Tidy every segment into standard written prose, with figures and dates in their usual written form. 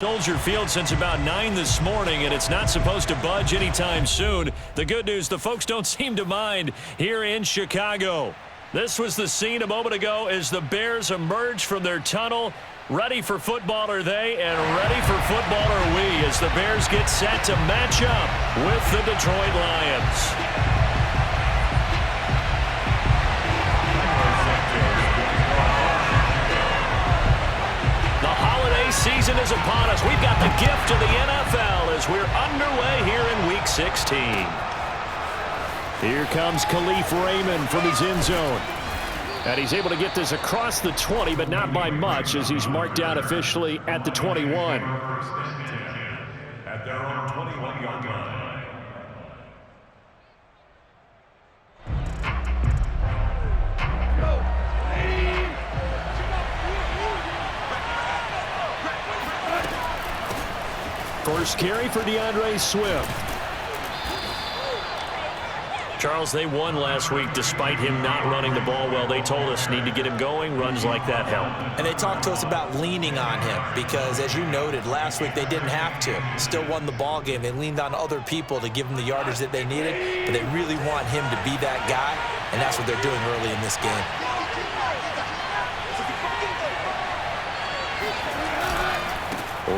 Soldier Field since about 9 this morning, and it's not supposed to budge anytime soon. The good news, the folks don't seem to mind here in Chicago. This was the scene a moment ago as the Bears emerge from their tunnel. Ready for football are they, and ready for football are we as the Bears get set to match up with the Detroit Lions. Season is upon us. We've got the gift of the NFL as we're underway here in Week 16. Here comes Khalif Raymond from his end zone. And he's able to get this across the 20, but not by much as he's marked down officially at the 21. At their own 21-yard line. First carry for DeAndre Swift. Charles, they won last week despite him not running the ball well. They told us need to get him going. Runs like that help. And they talked to us about leaning on him because, as you noted, last week they didn't have to. Still won the ball game. They leaned on other people to give them the yardage that they needed, but they really want him to be that guy, and that's what they're doing early in this game.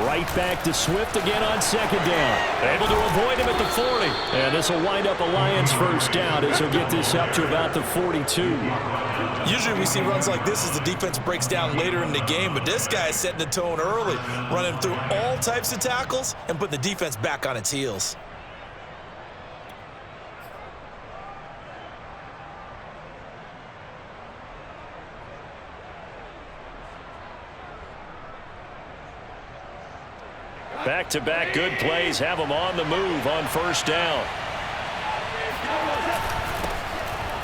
Right back to Swift again on second down. Able to avoid him at the 40. And this will wind up a Lions first down as he'll get this up to about the 42. Usually we see runs like this as the defense breaks down later in the game, but this guy is setting the tone early, running through all types of tackles and putting the defense back on its heels. Back-to-back good plays have them on the move on first down.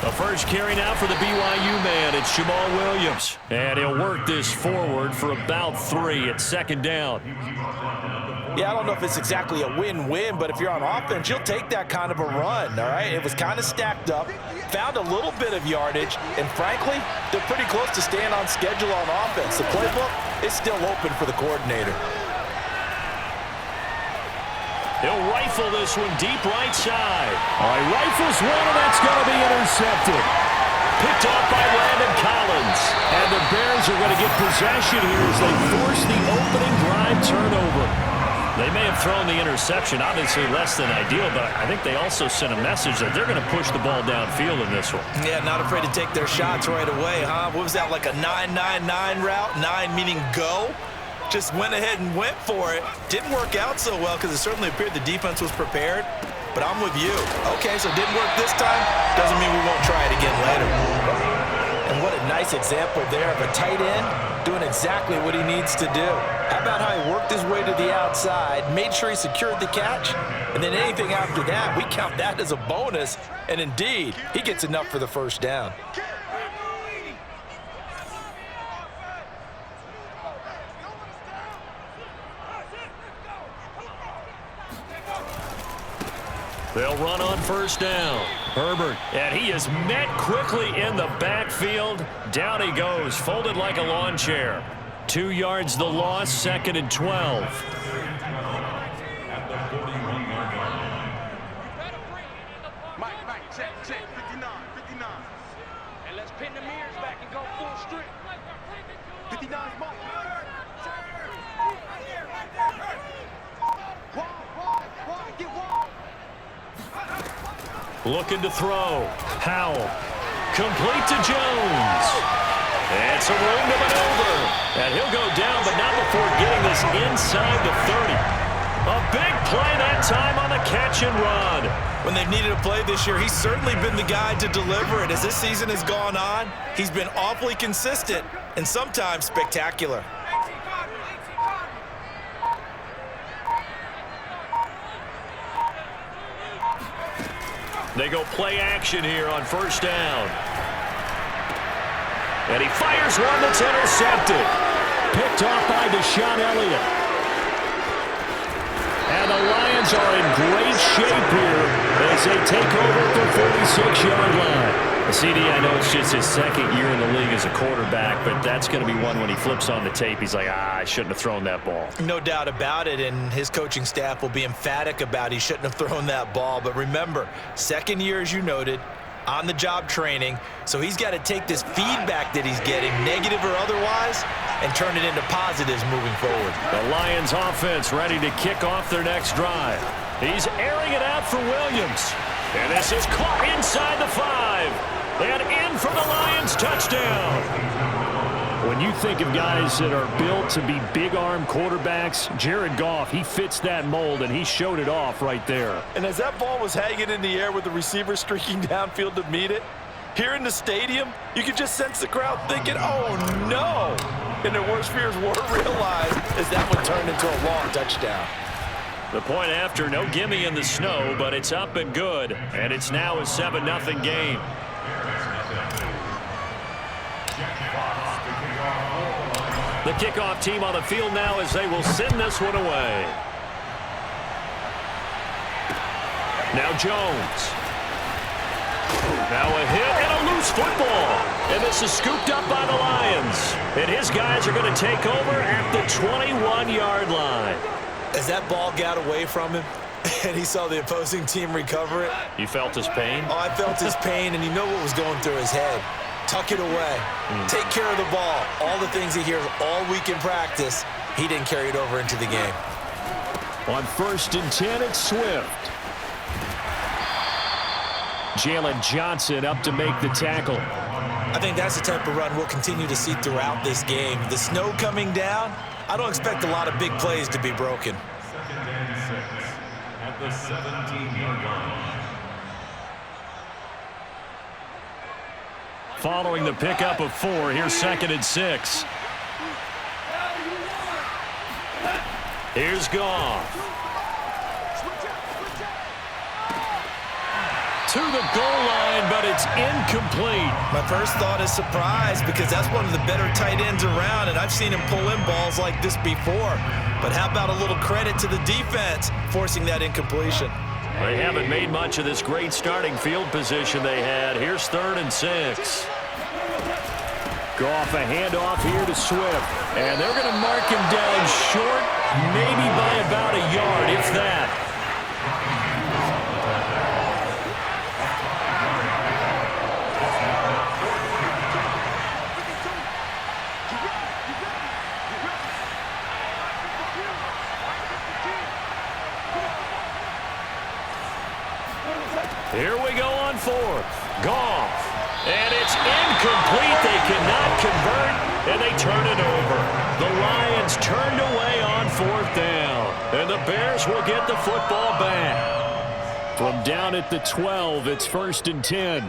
The first carry now for the BYU man. It's Jamal Williams. And he'll work this forward for about 3 at second down. Yeah, I don't know if it's exactly a win-win, but if you're on offense, you'll take that kind of a run, all right? It was kind of stacked up, found a little bit of yardage, and frankly, they're pretty close to staying on schedule on offense. The playbook is still open for the coordinator. He'll rifle this one deep right side. All right, rifles one, and that's going to be intercepted. Picked off by Landon Collins. And the Bears are going to get possession here as they force the opening drive turnover. They may have thrown the interception, obviously less than ideal, but I think they also sent a message that they're going to push the ball downfield in this one. Yeah, not afraid to take their shots right away, huh? What was that, like a 9-9-9 route? 9 meaning go? Just went ahead and went for it. Didn't work out so well because it certainly appeared the defense was prepared. But I'm with you. Okay, so it didn't work this time. Doesn't mean we won't try it again later. And what a nice example there of a tight end doing exactly what he needs to do. How about how he worked his way to the outside, made sure he secured the catch, and then anything after that, we count that as a bonus. And indeed, he gets enough for the first down. They'll run on first down. Herbert, and he is met quickly in the backfield. Down he goes, folded like a lawn chair. 2 yards the loss, 2nd and 12. Mike, check, 59. And let's pin the mirrors back and go full strip. 59's Mike. Get wide. Looking to throw. Howell. Complete to Jones. And some room to maneuver. And he'll go down, but not before getting this inside the 30. A big play that time on the catch and run. When they've needed a play this year, he's certainly been the guy to deliver it. As this season has gone on, he's been awfully consistent and sometimes spectacular. They go play action here on first down. And he fires one that's intercepted. Picked off by Deshaun Elliott. And the Lions are in great shape here as they take over at the 46-yard line. CD, I know it's just his 2nd second year in the league as a quarterback, but that's going to be one when he flips on the tape, he's like, I shouldn't have thrown that ball. No doubt about it, and his coaching staff will be emphatic about he shouldn't have thrown that ball. But remember, second year, as you noted, on-the-job training, so he's got to take this feedback that he's getting, negative or otherwise, and turn it into positives moving forward. The Lions offense ready to kick off their next drive. He's airing it out for Williams. And this is caught inside the 5. And in for the Lions touchdown. When you think of guys that are built to be big-arm quarterbacks, Jared Goff, he fits that mold, and he showed it off right there. And as that ball was hanging in the air with the receiver streaking downfield to meet it, here in the stadium, you could just sense the crowd thinking, oh, no. And their worst fears were realized as that one turned into a long touchdown. The point after, no gimme in the snow, but it's up and good. And it's now a 7-0 game. The kickoff team on the field now as they will send this one away. Now Jones. Now a hit and a loose football. And this is scooped up by the Lions. And his guys are going to take over at the 21-yard line. As that ball got away from him and he saw the opposing team recover it. You felt his pain? Oh, I felt his pain, and you know what was going through his head. Tuck it away. Take care of the ball. All the things he hears all week in practice, he didn't carry it over into the game. On 1st and 10, it's Swift. Jalen Johnson up to make the tackle. I think that's the type of run we'll continue to see throughout this game. The snow coming down, I don't expect a lot of big plays to be broken. At the 17-yard line. Following the pickup of 4, here's 2nd and 6. Here's Goff. To the goal line, but it's incomplete. My first thought is surprise, because that's one of the better tight ends around, and I've seen him pull in balls like this before. But how about a little credit to the defense forcing that incompletion? They haven't made much of this great starting field position they had. Here's 3rd and 6. Goff, a handoff here to Swift. And they're going to mark him down short, maybe by about a yard, if that. Here we go on 4th. Goff. And it's incomplete. They cannot convert, and they turn it over. The Lions turned away on 4th down. And the Bears will get the football back. From down at the 12, it's 1st and 10.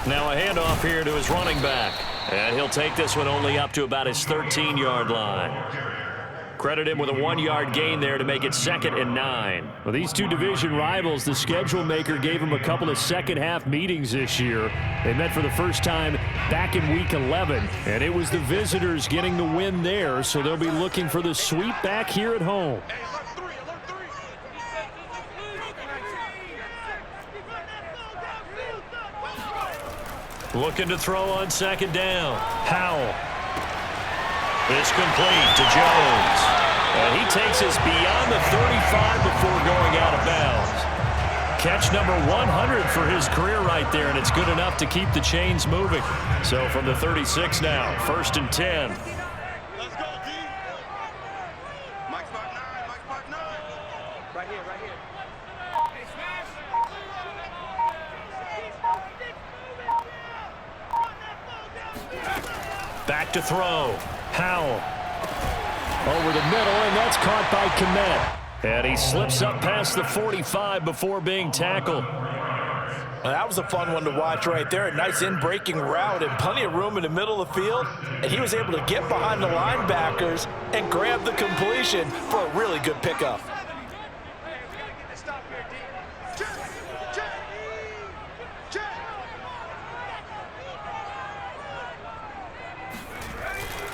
Now a handoff here to his running back. And he'll take this one only up to about his 13-yard line. Credit him with a 1-yard gain there to make it 2nd and 9. Well, these two division rivals, the schedule maker gave them a couple of second-half meetings this year. They met for the first time back in Week 11, and it was the visitors getting the win there, so they'll be looking for the sweep back here at home. Looking to throw on 2nd down. Howell. It's complete to Jones. And he takes us beyond the 35 before going out of bounds. Catch number 100 for his career right there, and it's good enough to keep the chains moving. So from the 36 now, 1st and 10. Let's go, D. Mike's 5'9", Mike's 5'9". Right here, right here. Hey, smash. Back to throw. Howell. Over the middle, and that's caught by Kmet. And he slips up past the 45 before being tackled. Well, that was a fun one to watch right there. A nice in-breaking route and plenty of room in the middle of the field. And he was able to get behind the linebackers and grab the completion for a really good pickup.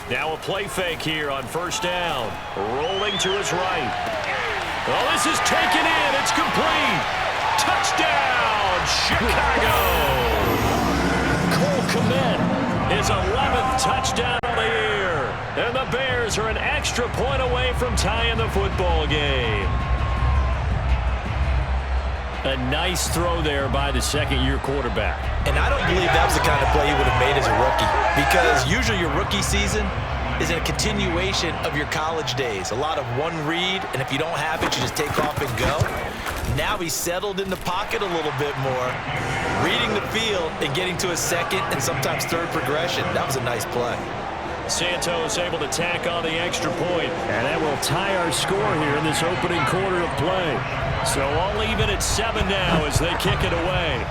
Now a play fake here on 1st down. Rolling to his right. Oh, this is taken in. It's complete. Touchdown, Chicago! Cole Kmet, his 11th touchdown of the year. And the Bears are an extra point away from tying the football game. A nice throw there by the second-year quarterback. And I don't believe that was the kind of play he would have made as a rookie, because usually your rookie season is a continuation of your college days. A lot of one read, and if you don't have it, you just take off and go. Now he's settled in the pocket a little bit more, reading the field and getting to a second and sometimes third progression. That was a nice play. Santos able to tack on the extra point, and that will tie our score here in this opening quarter of play. So all even at 7 now as they kick it away.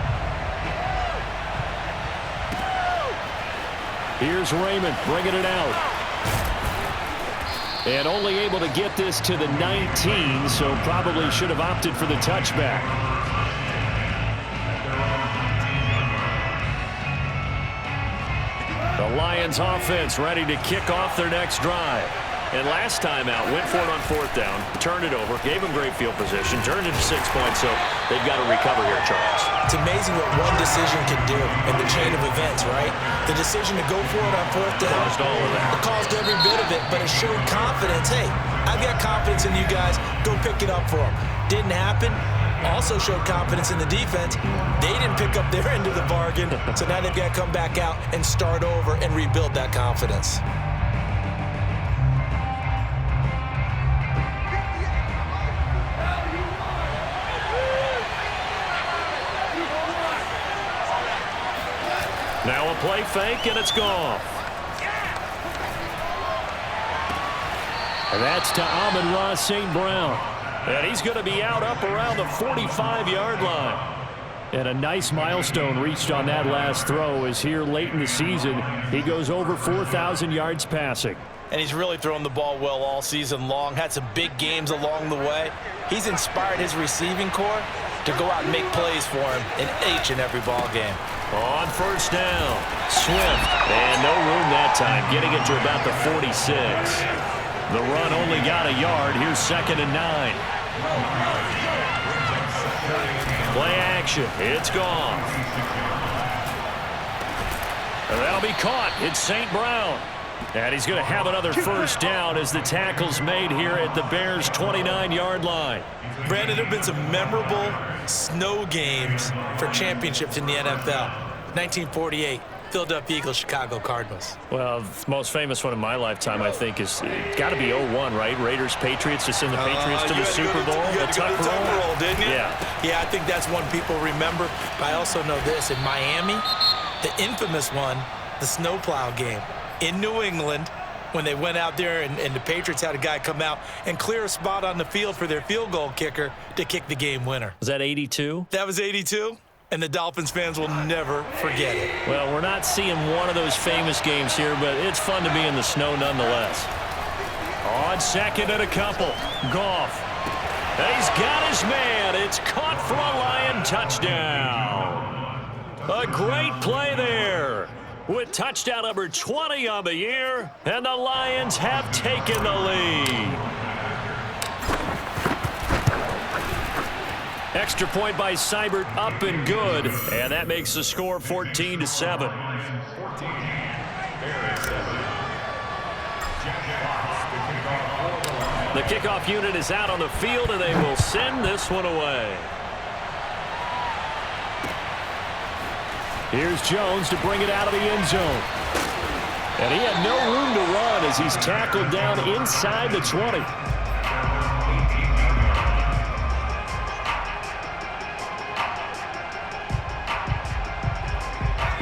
Here's Raymond bringing it out. And only able to get this to the 19, so probably should have opted for the touchback. The Lions offense ready to kick off their next drive. And last time out, went for it on 4th down, turned it over, gave them great field position, turned it to 6 points, so they've got to recover here, Charles. It's amazing what one decision can do in the chain of events, right? The decision to go for it on 4th down. Caused all of that. It caused every bit of it, but it showed confidence. Hey, I've got confidence in you guys. Go pick it up for them. Didn't happen. Also showed confidence in the defense. They didn't pick up their end of the bargain, so now they've got to come back out and start over and rebuild that confidence. Now a play fake, and it's gone. And that's to Amon-Ra St. Brown. And he's going to be out up around the 45-yard line. And a nice milestone reached on that last throw as here late in the season, he goes over 4,000 yards passing. And he's really thrown the ball well all season long, had some big games along the way. He's inspired his receiving corps to go out and make plays for him in each and every ball game. On 1st down, Swift, and no room that time, getting it to about the 46. The run only got a yard. Here's 2nd and 9. Play action, it's gone. And that'll be caught. It's St. Brown. And he's going to have another 1st down as the tackle's made here at the Bears' 29-yard line. Brandon, there have been some memorable snow games for championships in the NFL. 1948, Philadelphia Eagles, Chicago Cardinals. Well, the most famous one in my lifetime, I think, is got to be 01, right? Raiders, Patriots, to send the Patriots to the Super Bowl. You had to go to the Tuck Roll, didn't you? Yeah, I think that's one people remember. But I also know this. In Miami, the infamous one, the snowplow game in New England, when they went out there and the Patriots had a guy come out and clear a spot on the field for their field goal kicker to kick the game winner. Was that 82? That was 82, and the Dolphins fans will never forget it. Well, we're not seeing one of those famous games here, but it's fun to be in the snow nonetheless. On 2nd and a couple, Goff. And he's got his man. It's caught for a Lion touchdown. A great play there, with touchdown number 20 on the year, and the Lions have taken the lead. Extra point by Seibert, up and good, and that makes the score 14-7. The kickoff unit is out on the field, and they will send this one away. Here's Jones to bring it out of the end zone. And he had no room to run as he's tackled down inside the 20.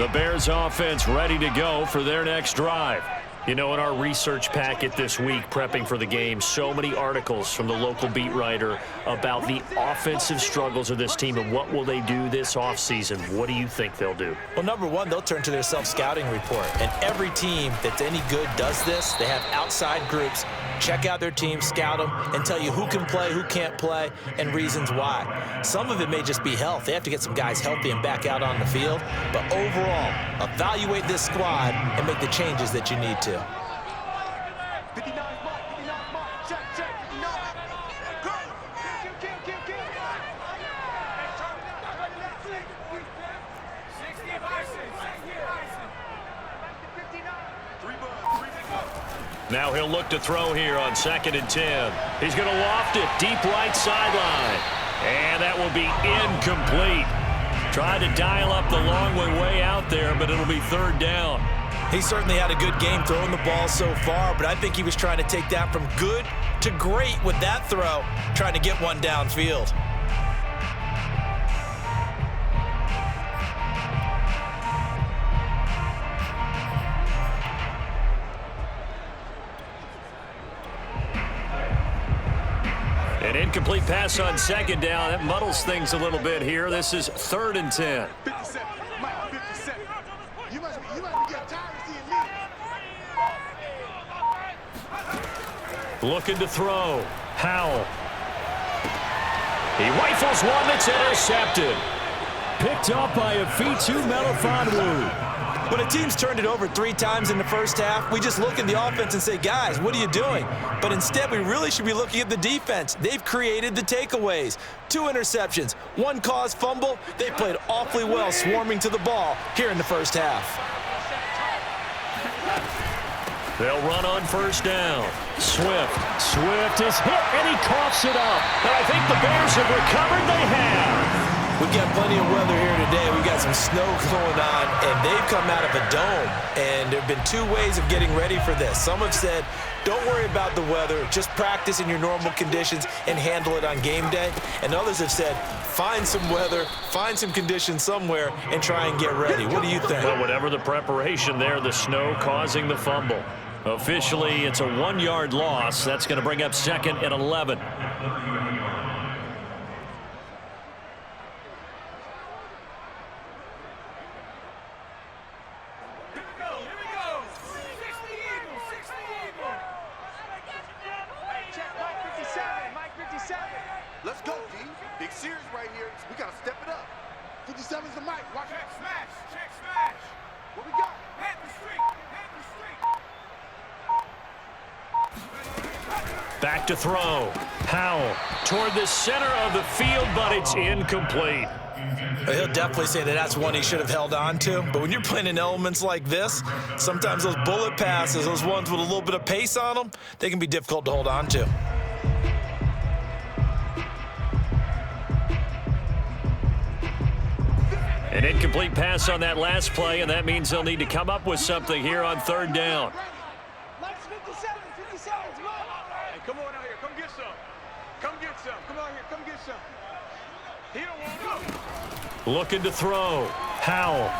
The Bears offense ready to go for their next drive. You know, in our research packet this week, prepping for the game, so many articles from the local beat writer about the offensive struggles of this team and what will they do this offseason. What do you think they'll do? Well, number one, they'll turn to their self-scouting report. And every team that's any good does this. They have outside groups. Check out their team, scout them, and tell you who can play, who can't play, and reasons why. Some of it may just be health. They have to get some guys healthy and back out on the field. But overall, evaluate this squad and make the changes that you need to. 59 mark, check, 59. Go! Kill. Now he'll look to throw here on 2nd and 10. He's going to loft it deep right sideline. And that will be incomplete. Tried to dial up the long way out there, but it'll be 3rd down. He certainly had a good game throwing the ball so far, but I think he was trying to take that from good to great with that throw, trying to get one downfield. An incomplete pass on 2nd down. That muddles things a little bit here. This is 3rd and 10. 57. Mike, 57. You must be getting tired of seeing me. Looking to throw. Howell. He rifles one that's intercepted. Picked up by a Fitu Melifonwu. When a team's turned it over 3 times in the first half, we just look at the offense and say, guys, what are you doing? But instead, we really should be looking at the defense. They've created the takeaways. 2 interceptions, 1 caused fumble. They played awfully well swarming to the ball here in the first half. They'll run on 1st down. Swift is hit, and he coughs it up. And I think the Bears have recovered. They have. We've got plenty of weather here today. We've got some snow going on, and they've come out of a dome. And there have been 2 ways of getting ready for this. Some have said, don't worry about the weather. Just practice in your normal conditions and handle it on game day. And others have said, find some weather, find some conditions somewhere, and try and get ready. What do you think? Well, whatever the preparation there, the snow causing the fumble. Officially, it's a 1-yard loss. That's going to bring up 2nd and 11. Let's go, D. Big series right here. We got to step it up. 57's the mic. Watch it. Check smash. What we got? Head the street. Back to throw. Howell toward the center of the field, but it's incomplete. He'll definitely say that that's one he should have held on to. But when you're playing in elements like this, sometimes those bullet passes, those ones with a little bit of pace on them, they can be difficult to hold on to. An incomplete pass on that last play, and that means they'll need to come up with something here on 3rd down. Mike's 57's mine. Hey, come on out here. Come get some. Come get some. Come out here. Come get some. He don't want to go. Looking to throw. Howell.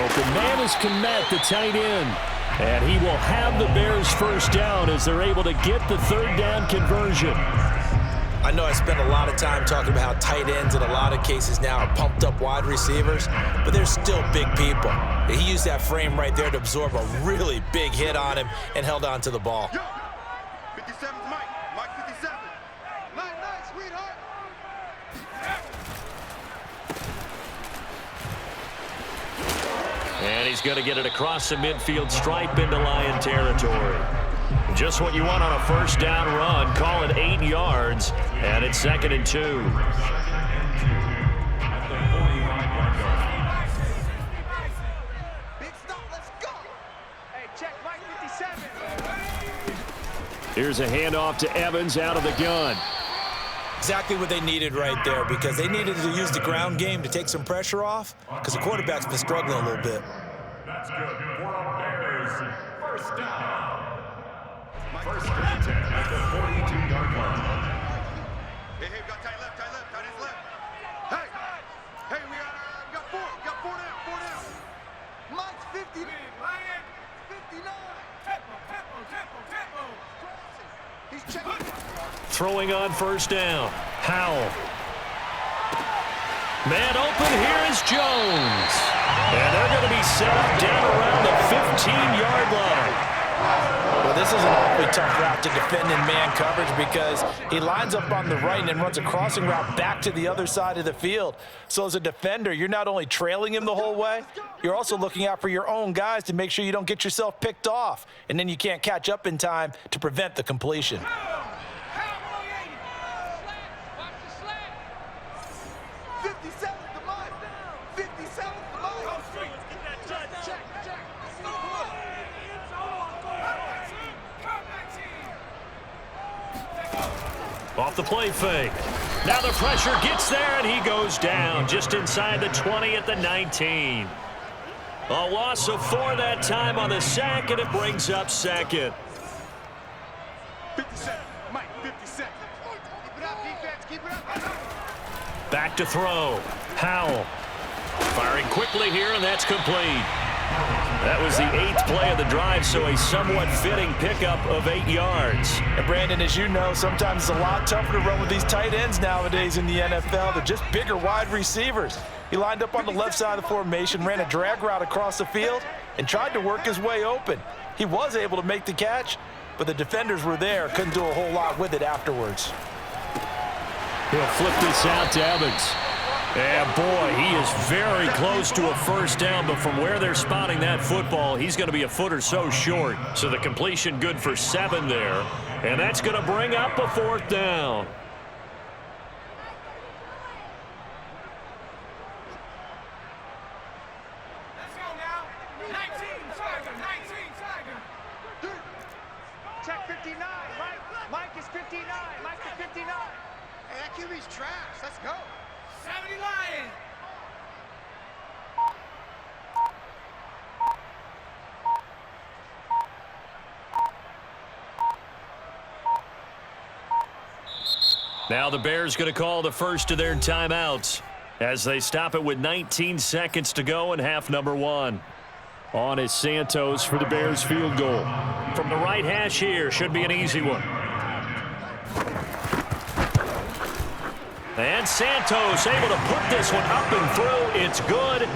Open man is Kmet, the tight end. And he will have the Bears 1st down as they're able to get the 3rd down conversion. I know I spent a lot of time talking about how tight ends in a lot of cases now are pumped up wide receivers, but they're still big people. He used that frame right there to absorb a really big hit on him and held on to the ball. 57's Mike. Mike 57. Nice, sweetheart. And he's going to get it across the midfield stripe into Lion territory. Just what you want on a 1st down run. Call it 8 yards, and it's 2nd and 2. Big stop, let's go. Hey, check Mike 57. Here's a handoff to Evans out of the gun. Exactly what they needed right there, because they needed to use the ground game to take some pressure off, because the quarterback's been struggling a little bit. That's good for Bears. 1st down. 1st and 10 at the 42-yard line. Hey, we got tight left, tight is left. Hey, we got 4. We got 4 down. Mike's 50. 59. Tempo. He's checking. Throwing on 1st down. Howell. Man open, here is Jones. And they're going to be set up down around the 15-yard line. Well, this is an awfully tough route to defend in man coverage because he lines up on the right and then runs a crossing route back to the other side of the field. So as a defender, you're not only trailing him the whole way, you're also looking out for your own guys to make sure you don't get yourself picked off. And then you can't catch up in time to prevent the completion. 57's the mine. 57's the mine. Check. Off the play fake. Now the pressure gets there, and he goes down just inside the 20 at the 19. A loss of 4 that time on the sack, and it brings up second. 50 seconds. Mike, 50 seconds. Keep it up, defense. Keep it up. Back to throw. Howell firing quickly here, and that's complete. That was the 8th play of the drive, so a somewhat fitting pickup of 8 yards. And Brandon, as you know, sometimes it's a lot tougher to run with these tight ends nowadays in the NFL. They're just bigger wide receivers. He lined up on the left side of the formation, ran a drag route across the field, and tried to work his way open. He was able to make the catch, but the defenders were there, couldn't do a whole lot with it afterwards. He'll flip this out to Evans. And boy, he is very close to a first down, but from where they're spotting that football, he's going to be a foot or so short. So the completion good for 7 there, and that's going to bring up a 4th down. Let's go now. 19 Tiger. Check 59, Mike. Mike is 59. Mike is 59. Hey, that QB's trash. Let's go. 70 Lions. Now the Bears going to call the first of their timeouts as they stop it with 19 seconds to go in half number 1. On is Santos for the Bears field goal. From the right hash here, should be an easy one. And Santos able to put this one up and through. It's good.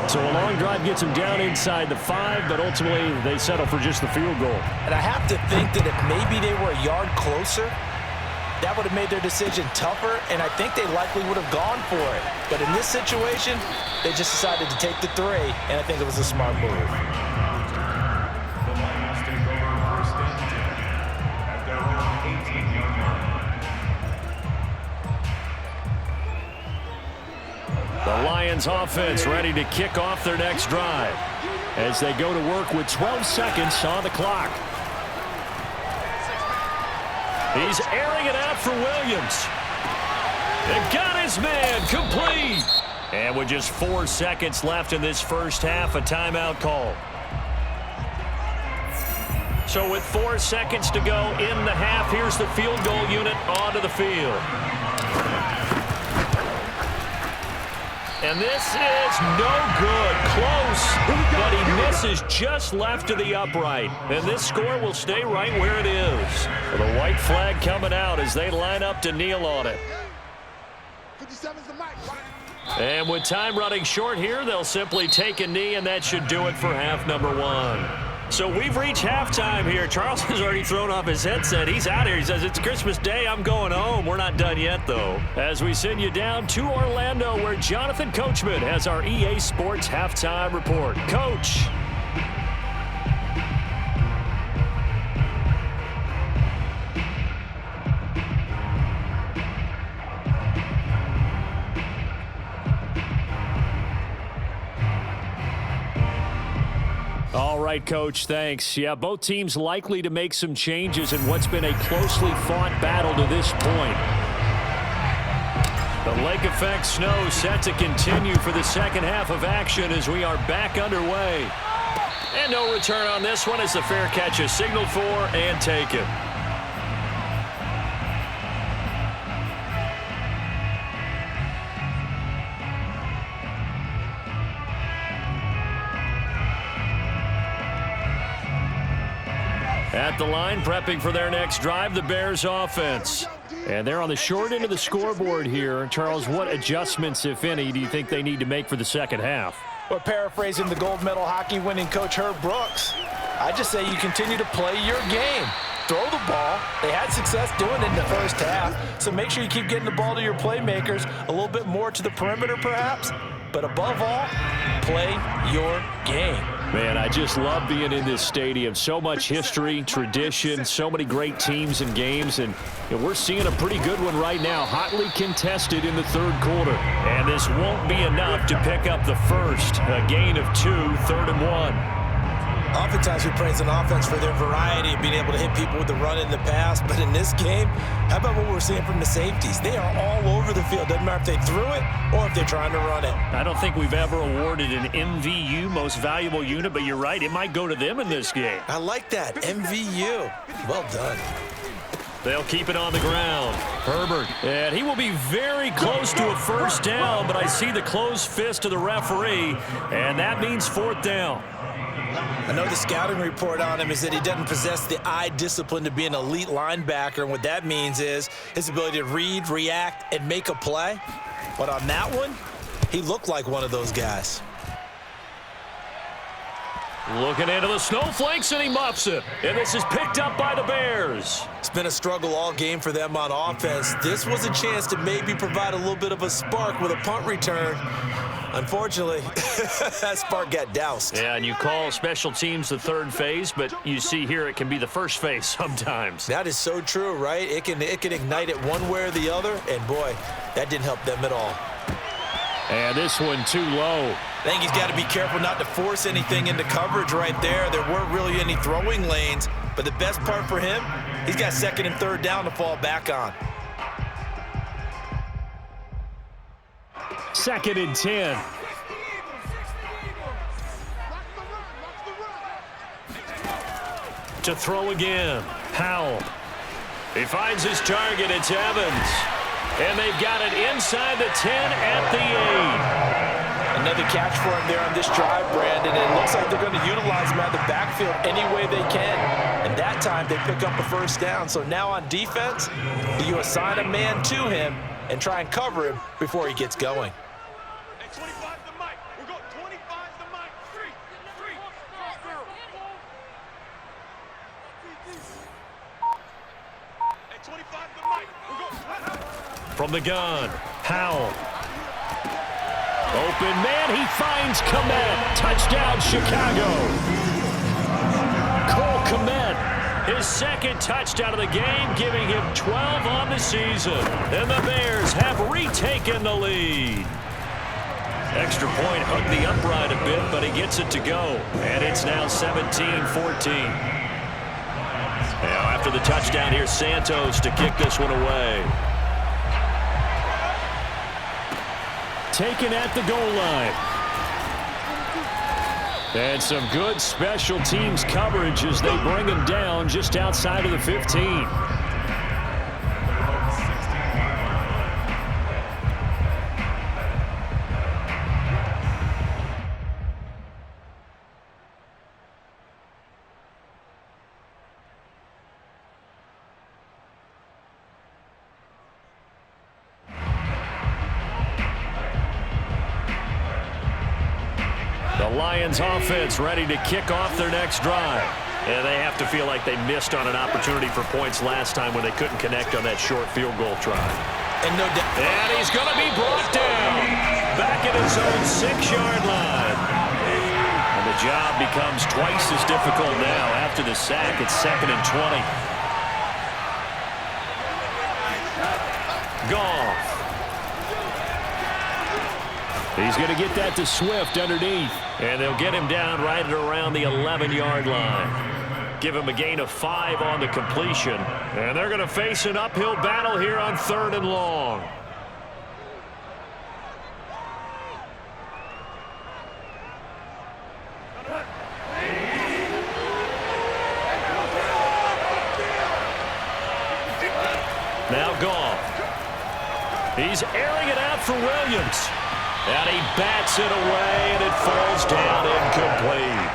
So a long drive gets him down inside the 5, but ultimately they settle for just the field goal. And I have to think that if maybe they were a yard closer, that would have made their decision tougher, and I think they likely would have gone for it. But in this situation, they just decided to take the 3, and I think it was a smart move. The Lions take over first and 10 at their own 18-yard line. The Lions offense ready to kick off their next drive as they go to work with 12 seconds on the clock. He's airing it out for Williams. And got his man complete. And with just 4 seconds left in this first half, a timeout call. So with 4 seconds to go in the half, here's the field goal unit onto the field. And this is no good. Close, but he misses just left of the upright. And this score will stay right where it is. The white flag coming out as they line up to kneel on it. 57's the mic. And with time running short here, they'll simply take a knee, and that should do it for half number 1. So we've reached halftime here. Charles has already thrown off his headset. He's out here. He says, it's Christmas Day. I'm going home. We're not done yet, though. As we send you down to Orlando, where Jonathan Coachman has our EA Sports halftime report. Coach. All right, Coach, thanks. Yeah, both teams likely to make some changes in what's been a closely fought battle to this point. The lake effect snow set to continue for the second half of action as we are back underway. And no return on this one as the fair catch is signaled for and taken. At the line, prepping for their next drive, the Bears offense. And they're on the short end of the scoreboard here. Charles, what adjustments, if any, do you think they need to make for the second half? Well, paraphrasing the gold medal hockey winning coach Herb Brooks, I just say you continue to play your game. Throw the ball. They had success doing it in the first half, so make sure you keep getting the ball to your playmakers, a little bit more to the perimeter perhaps, but above all, play your game. Man, I just love being in this stadium. So much history, tradition, so many great teams and games, and we're seeing a pretty good one right now, hotly contested in the third quarter. And this won't be enough to pick up the first, a gain of 2, 3rd and 1. Oftentimes we praise an offense for their variety of being able to hit people with the run in the pass, but in this game, how about what we're seeing from the safeties? They are all over the field. Doesn't matter if they threw it or if they're trying to run it. I don't think we've ever awarded an MVU, most valuable unit, but you're right, it might go to them in this game. I like that, MVU. Well done. They'll keep it on the ground. Herbert, and he will be very close to a first down, but I see the closed fist of the referee, and that means 4th down. I know the scouting report on him is that he doesn't possess the eye discipline to be an elite linebacker, and what that means is his ability to read, react, and make a play. But on that one, he looked like one of those guys. Looking into the snowflakes, and he muffs it. And this is picked up by the Bears. It's been a struggle all game for them on offense. This was a chance to maybe provide a little bit of a spark with a punt return. Unfortunately, that spark got doused. Yeah, and you call special teams the third phase, but you see here it can be the first phase sometimes. That is so true, right? It can ignite it one way or the other, and boy, that didn't help them at all. And this one too low. I think he's got to be careful not to force anything into coverage right there. There weren't really any throwing lanes, but the best part for him, he's got 2nd and 3rd down to fall back on. 2nd and 10. To throw again. Howell. He finds his target. It's Evans. And they've got it inside the 10 at the 8. Another catch for him there on this drive, Brandon. And it looks like they're going to utilize him out of the backfield any way they can. And that time they pick up a first down. So now on defense, you assign a man to him and try and cover him before he gets going. Hey, 25 the mic. We're going 25 the mic. 3. Hey, 25 the mic. We're going. From the gun, Howell. Open man, he finds Kmet. Touchdown, Chicago. Cole Kmet, his 2nd touchdown of the game, giving him 12 on the season. And the Bears have retaken the lead. Extra point hugged the upright a bit, but he gets it to go. And it's now 17-14. Now after the touchdown, here's Santos to kick this one away. Taken at the goal line. And some good special teams coverage as they bring him down just outside of the 15. The Lions offense ready to kick off their next drive. And they have to feel like they missed on an opportunity for points last time when they couldn't connect on that short field goal try. And no doubt. And he's going to be brought down back at his own 6-yard line. And the job becomes twice as difficult now after the sack. It's 2nd and 20. Goff. He's going to get that to Swift underneath. And they'll get him down right at around the 11-yard line. Give him a gain of 5 on the completion. And they're going to face an uphill battle here on 3rd and long. Now Goff. He's airing it out for Williams. And he bats it away, and it falls down incomplete.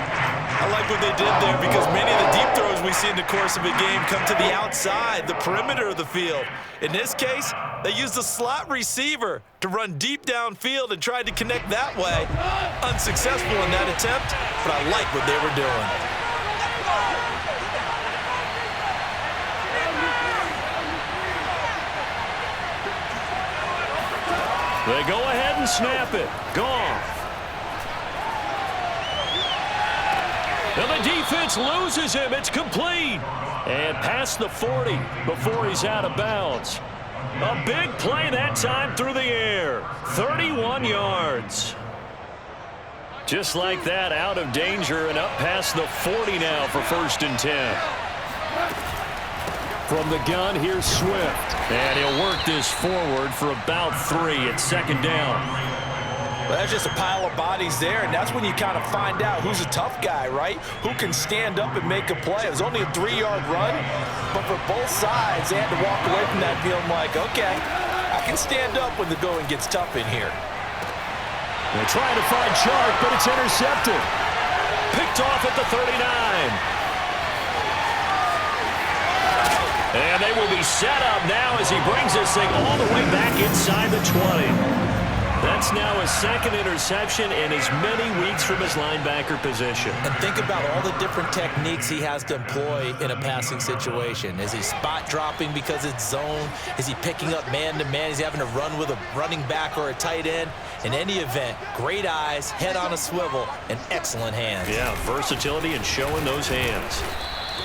I like what they did there because many of the deep throws we see in the course of a game come to the outside, the perimeter of the field. In this case, they used a slot receiver to run deep downfield and tried to connect that way. Unsuccessful in that attempt, but I like what they were doing. They go ahead and snap it. Goff. And the defense loses him. It's complete. And past the 40 before he's out of bounds. A big play that time through the air. 31 yards. Just like that, out of danger and up past the 40 now for 1st and 10. From the gun, here's Swift. And he'll work this forward for about 3 at 2nd down. Well, that's just a pile of bodies there, and that's when you kind of find out who's a tough guy, right? Who can stand up and make a play. It was only a 3-yard run, but for both sides, they had to walk away from that feeling like, okay, I can stand up when the going gets tough in here. They're trying to find Chark, but it's intercepted. Picked off at the 39. And they will be set up now as he brings this thing all the way back inside the 20. That's now his 2nd interception in as many weeks from his linebacker position. And think about all the different techniques he has to employ in a passing situation. Is he spot dropping because it's zone? Is he picking up man-to-man? Is he having to run with a running back or a tight end? In any event, great eyes, head on a swivel, and excellent hands. Yeah, versatility and showing those hands.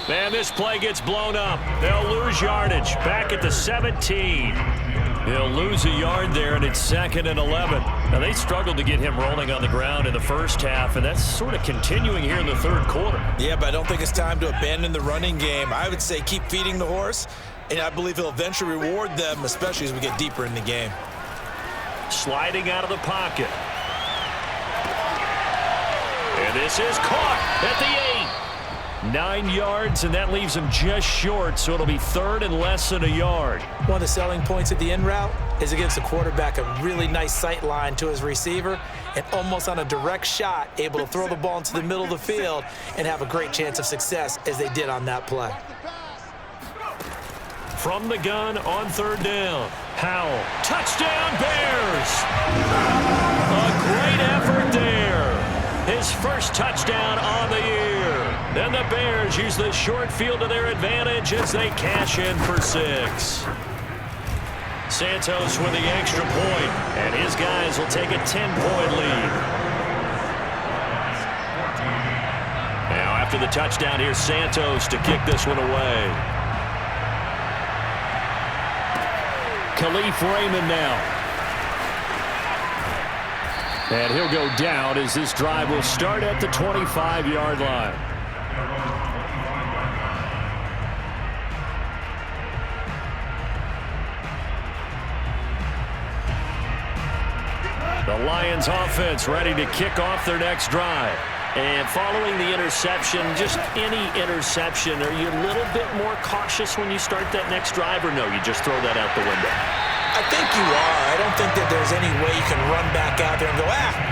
Man, this play gets blown up. They'll lose yardage back at the 17. He'll lose a yard there, and it's 2nd and 11. Now, they struggled to get him rolling on the ground in the first half, and that's sort of continuing here in the 3rd quarter. Yeah, but I don't think it's time to abandon the running game. I would say keep feeding the horse, and I believe he'll eventually reward them, especially as we get deeper in the game. Sliding out of the pocket. And this is caught at the 8. 9 yards, and that leaves him just short, so it'll be 3rd and less than a yard. One of the selling points of the in route is it gives the quarterback a really nice sight line to his receiver and almost on a direct shot able to throw the ball into the middle of the field and have a great chance of success as they did on that play. From the gun on 3rd down. Howell. Touchdown, Bears! A great effort there. His first touchdown on the year. And the Bears use the short field to their advantage as they cash in for 6. Santos with the extra point, and his guys will take a 10-point lead. Now after the touchdown, here's Santos to kick this one away. Khalif Raymond now. And he'll go down as this drive will start at the 25-yard line. The Lions offense ready to kick off their next drive. And following the interception, just any interception, are you a little bit more cautious when you start that next drive, or no, you just throw that out the window? I think you are. I don't think that there's any way you can run back out there and go,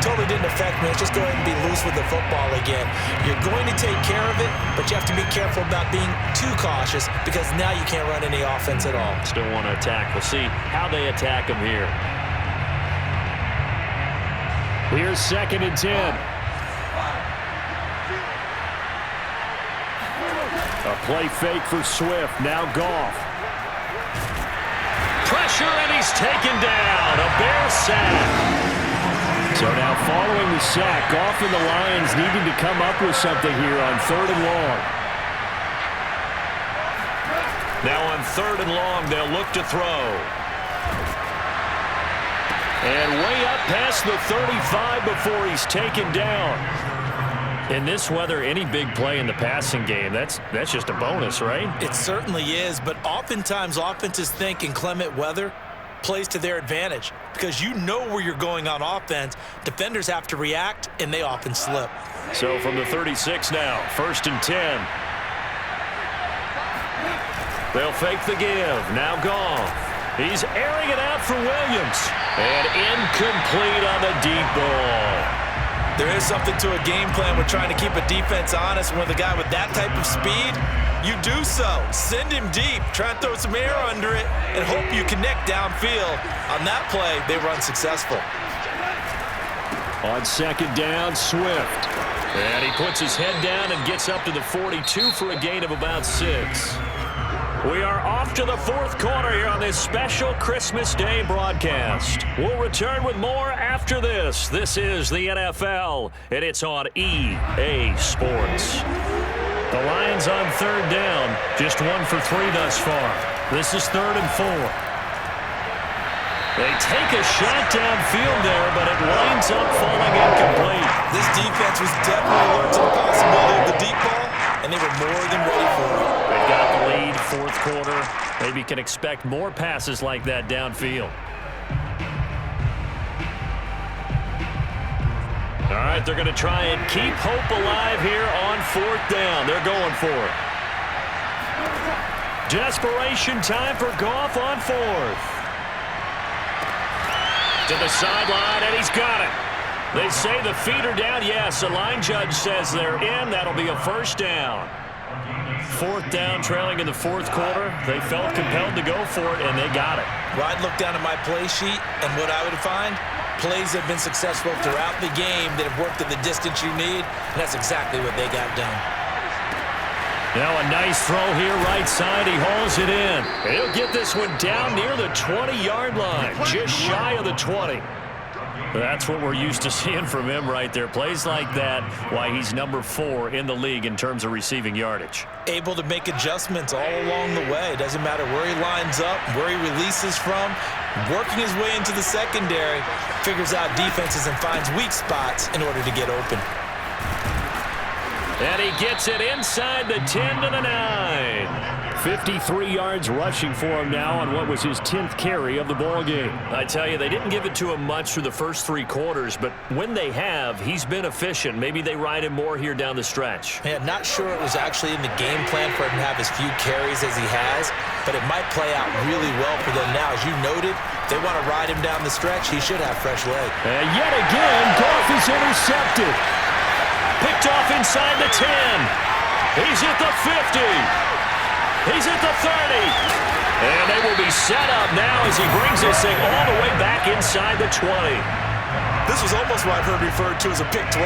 totally didn't affect me. Let's just go ahead and be loose with the football again. You're going to take care of it, but you have to be careful about being too cautious because now you can't run any offense at all. Still want to attack. We'll see how they attack him here. Here's 2nd and 10. A play fake for Swift. Now Goff. Pressure, and he's taken down. A Bear sack. So now following the sack, Goff and the Lions needing to come up with something here on 3rd and long. Now on 3rd and long, they'll look to throw. And way up past the 35 before he's taken down. In this weather, any big play in the passing game, that's just a bonus, right? It certainly is, but oftentimes offenses think inclement weather plays to their advantage because you know where you're going on offense. Defenders have to react, and they often slip. So from the 36 now, 1st and 10. They'll fake the give. Now Goff. He's airing it out for Williams. And incomplete on the deep ball. There is something to a game plan with trying to keep a defense honest. When the guy with that type of speed, you do so. Send him deep. Try and throw some air under it and hope you connect downfield. On that play, they run successful. On 2nd down, Swift. And he puts his head down and gets up to the 42 for a gain of about 6. We are off to the 4th quarter here on this special Christmas Day broadcast. We'll return with more after this. This is the NFL, and it's on EA Sports. The Lions on 3rd down, just 1 for 3 thus far. This is 3rd and 4. They take a shot downfield there, but it winds up falling incomplete. This defense was definitely alert to the possibility of the deep ball, and they were more than ready for it. They've got the lead, fourth quarter. Maybe can expect more passes like that downfield. All right, they're going to try and keep hope alive here on fourth down. They're going for it. Desperation time for Goff on fourth. To the sideline, and he's got it. They say the feet are down. Yes, the line judge says they're in. That'll be a first down. Fourth down, trailing in the fourth quarter. They felt compelled to go for it, and they got it. Well, I'd look down at my play sheet, and what I would find, plays have been successful throughout the game that have worked at the distance you need, and that's exactly what they got done. Now a nice throw here, right side. He hauls it in. He'll get this one down near the 20-yard line, just shy of the 20. That's what we're used to seeing from him right there. Plays like that, why he's number 4 in the league in terms of receiving yardage. Able to make adjustments all along the way. Doesn't matter where he lines up, where he releases from. Working his way into the secondary, figures out defenses and finds weak spots in order to get open. And he gets it inside the 10 to the 9. 53 yards rushing for him now on what was his 10th carry of the ball game. I tell you, they didn't give it to him much through the first 3 quarters, but when they have, he's been efficient. Maybe they ride him more here down the stretch. Yeah, not sure it was actually in the game plan for him to have as few carries as he has, but it might play out really well for them now. As you noted, if they want to ride him down the stretch, he should have fresh leg. And yet again, Goff is intercepted. Picked off inside the 10. He's at the 50. He's at the 30. And they will be set up now as he brings this thing all the way back inside the 20. This was almost what I've heard referred to as a pick 12.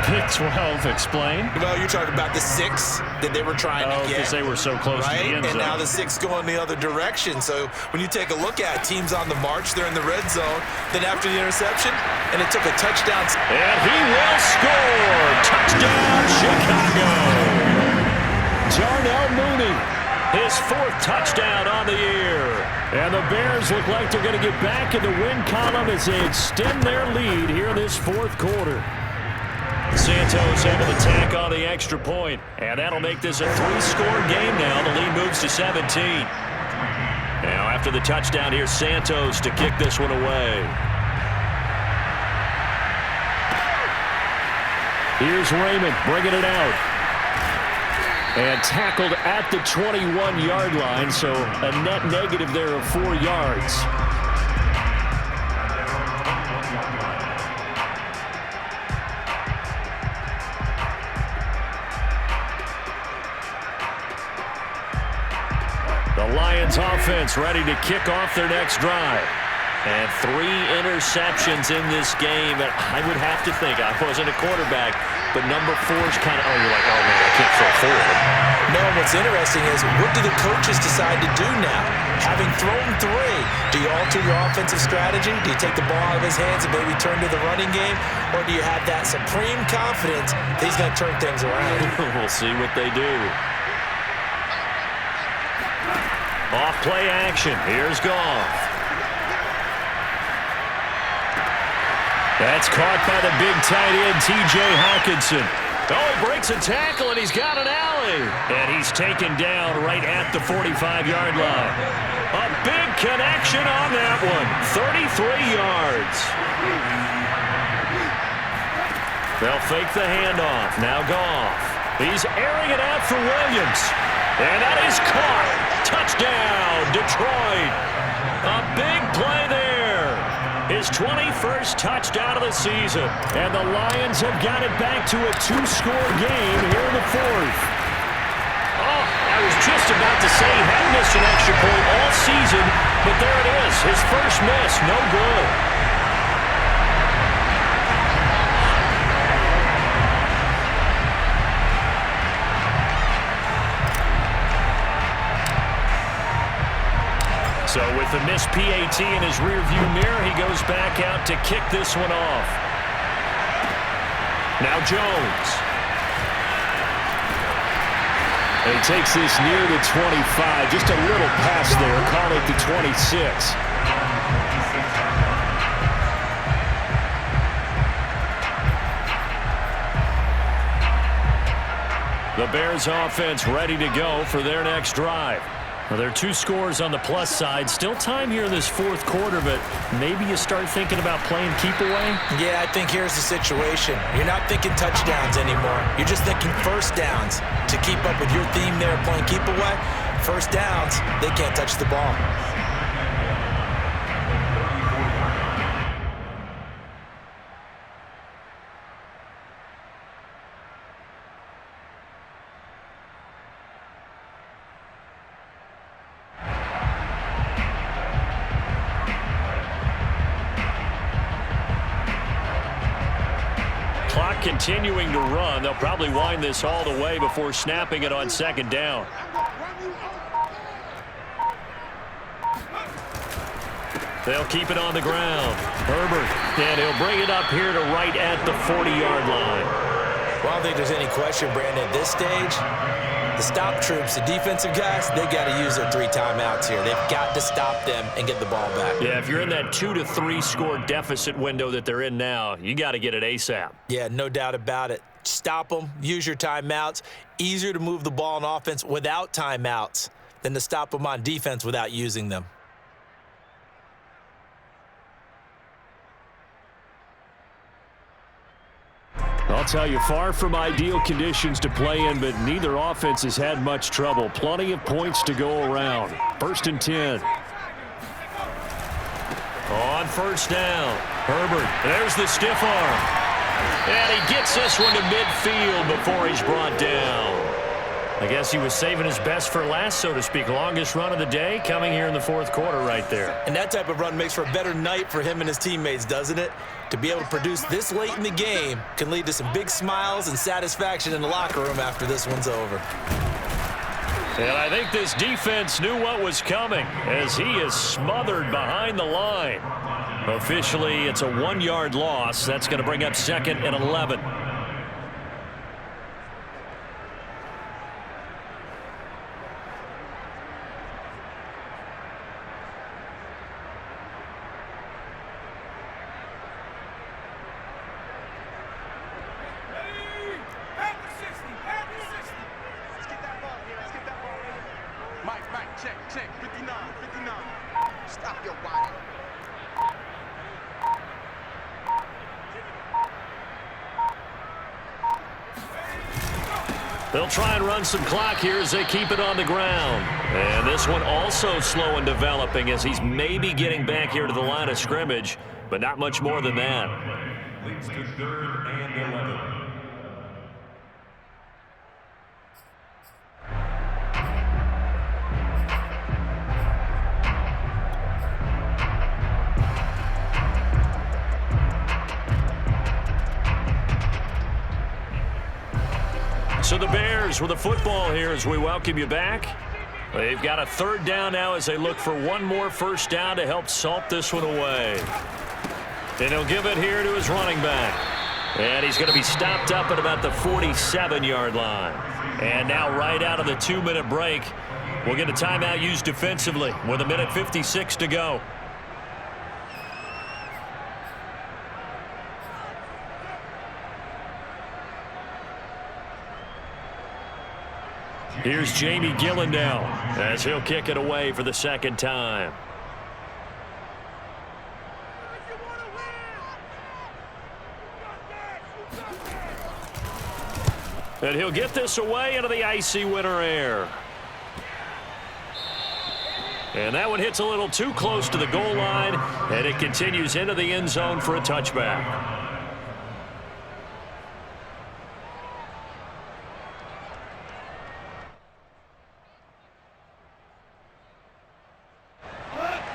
Pick 12, explain. Well, you're talking about the 6 that they were trying to get. Because they were so close to the end zone. And now the 6 going the other direction. So when you take a look at teams on the march, they're in the red zone. Then after the interception, and it took a touchdown. And he will score. Touchdown, Chicago. Darnell Mooney, his 4th touchdown on the year. And the Bears look like they're going to get back in the win column as they extend their lead here in this 4th quarter. Santos able to tack on the extra point, and that'll make this a 3-score game now. The lead moves to 17. Now after the touchdown, here's Santos to kick this one away. Here's Raymond bringing it out. And tackled at the 21-yard line, so a net negative there of 4 yards. The Lions offense ready to kick off their next drive. And 3 interceptions in this game. And I would have to think, I wasn't a quarterback, but number 4's kind of, you're like, oh man, I can't throw 4. No, what's interesting is, what do the coaches decide to do now? Having thrown 3, do you alter your offensive strategy? Do you take the ball out of his hands and maybe turn to the running game? Or do you have that supreme confidence that he's going to turn things around? We'll see what they do. Off play action. Here's Goff. That's caught by the big tight end, T.J. Hawkinson. Oh, he breaks a tackle, and he's got an alley. And he's taken down right at the 45-yard line. A big connection on that one. 33 yards. They'll fake the handoff. Now Goff. He's airing it out for Williams. And that is caught. Touchdown, Detroit. A big play there. His 21st touchdown of the season. And the Lions have got it back to a 2-score game here in the 4th. Oh, I was just about to say he hadn't missed an extra point all season, but there it is. His first miss, no good. So with the missed PAT in his rearview mirror, he goes back out to kick this one off. Now Jones. And he takes this near the 25. Just a little pass there. Call it the 26. The Bears offense ready to go for their next drive. Well, there are 2 scores on the plus side. Still time here in this fourth quarter, but maybe you start thinking about playing keep away? Yeah, I think here's the situation. You're not thinking touchdowns anymore. You're just thinking first downs. To keep up with your theme there, playing keep away, first downs, they can't touch the ball. Clock continuing to run. They'll probably wind this all the way before snapping it on second down. They'll keep it on the ground. Herbert, and he'll bring it up here to right at the 40-yard line. Well, I don't think there's any question, Brandon, at this stage, the stop troops, the defensive guys, they got to use their 3 timeouts here. They've got to stop them and get the ball back. Yeah, if you're in that 2 to 3 score deficit window that they're in now, you got to get it ASAP. Yeah, no doubt about it. Stop them, use your timeouts. Easier to move the ball on offense without timeouts than to stop them on defense without using them. I'll tell you, far from ideal conditions to play in, but neither offense has had much trouble. Plenty of points to go around. 1st and 10. On first down, Herbert, there's the stiff arm. And he gets this one to midfield before he's brought down. I guess he was saving his best for last, so to speak. Longest run of the day coming here in the fourth quarter right there. And that type of run makes for a better night for him and his teammates, doesn't it? To be able to produce this late in the game can lead to some big smiles and satisfaction in the locker room after this one's over. And I think this defense knew what was coming as he is smothered behind the line. Officially, it's a 1-yard loss. That's going to bring up 2nd and 11. Check, 59. Stop your body. They'll try and run some clock here as they keep it on the ground. And this one also slow in developing as he's maybe getting back here to the line of scrimmage, but not much more than that. Leads to 3rd and 11. So the Bears with a football here as we welcome you back. They've got a 3rd down now as they look for one more first down to help salt this one away. And he'll give it here to his running back. And he's going to be stopped up at about the 47-yard line. And now right out of the 2-minute break, we'll get a timeout used defensively with 1:56 to go. Here's Jamie Gillen now as he'll kick it away for the 2nd time. And he'll get this away into the icy winter air. And that one hits a little too close to the goal line, and it continues into the end zone for a touchback.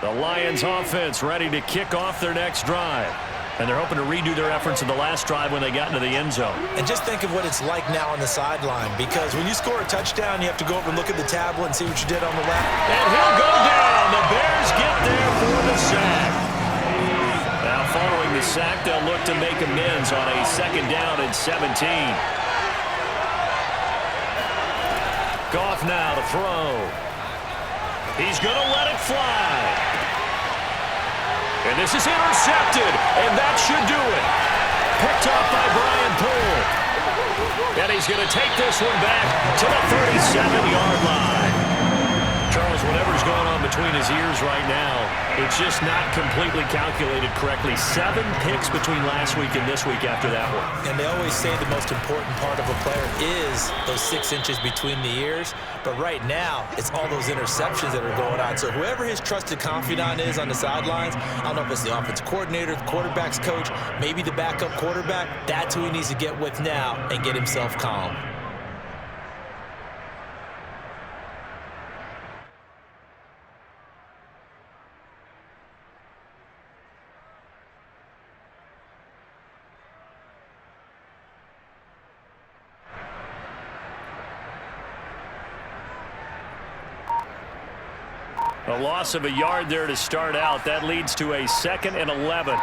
The Lions offense ready to kick off their next drive. And they're hoping to redo their efforts in the last drive when they got into the end zone. And just think of what it's like now on the sideline, because when you score a touchdown, you have to go over and look at the tablet and see what you did on the left. And he'll go down. The Bears get there for the sack. Now following the sack, they'll look to make amends on a 2nd down and 17. Goff now to throw. He's going to let it fly. And this is intercepted, and that should do it. Picked up by Brian Poole. And he's going to take this one back to the 37-yard line. Charles, whatever's going on between his ears right now, it's just not completely calculated correctly. 7 picks between last week and this week after that one. And they always say the most important part of a player is those 6 inches between the ears. But right now, it's all those interceptions that are going on. So whoever his trusted confidant is on the sidelines, I don't know if it's the offensive coordinator, the quarterback's coach, maybe the backup quarterback, that's who he needs to get with now and get himself calm. A loss of a yard there to start out. That leads to a 2nd and 11.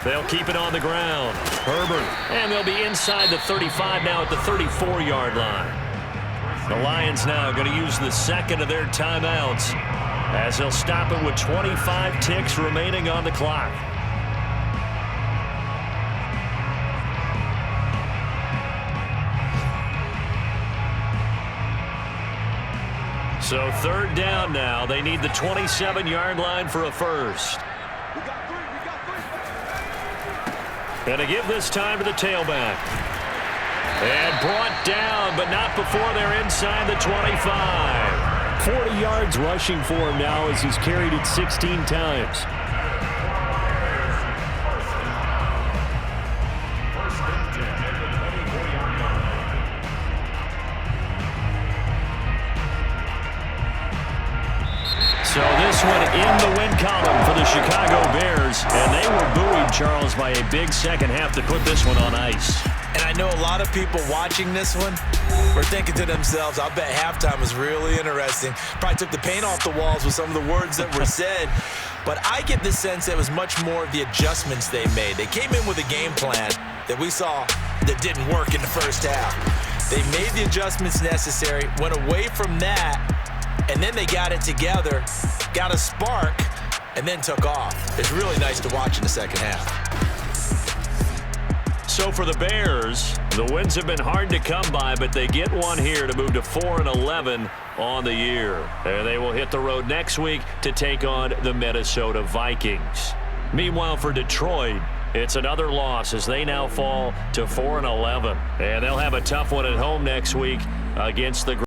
They'll keep it on the ground. Herbert. And they'll be inside the 35 now at the 34-yard line. The Lions now going to use the 2nd of their timeouts as they'll stop it with 25 ticks remaining on the clock. So 3rd down now. They need the 27-yard line for a first. And to give this time to the tailback. And brought down, but not before they're inside the 25. 40 yards rushing for him now as he's carried it 16 times. So this one in the win column for the Chicago Bears, and they were buoyed, Charles, by a big second half to put this one on ice. And I know a lot of people watching this one were thinking to themselves, I'll bet halftime was really interesting. Probably took the paint off the walls with some of the words that were said. But I get the sense that it was much more of the adjustments they made. They came in with a game plan that we saw that didn't work in the first half. They made the adjustments necessary, went away from that, and then they got it together, got a spark, and then took off. It's really nice to watch in the second half. So for the Bears, the wins have been hard to come by, but they get one here to move to 4-11 on the year. And they will hit the road next week to take on the Minnesota Vikings. Meanwhile, for Detroit, it's another loss as they now fall to 4-11. And they'll have a tough one at home next week against the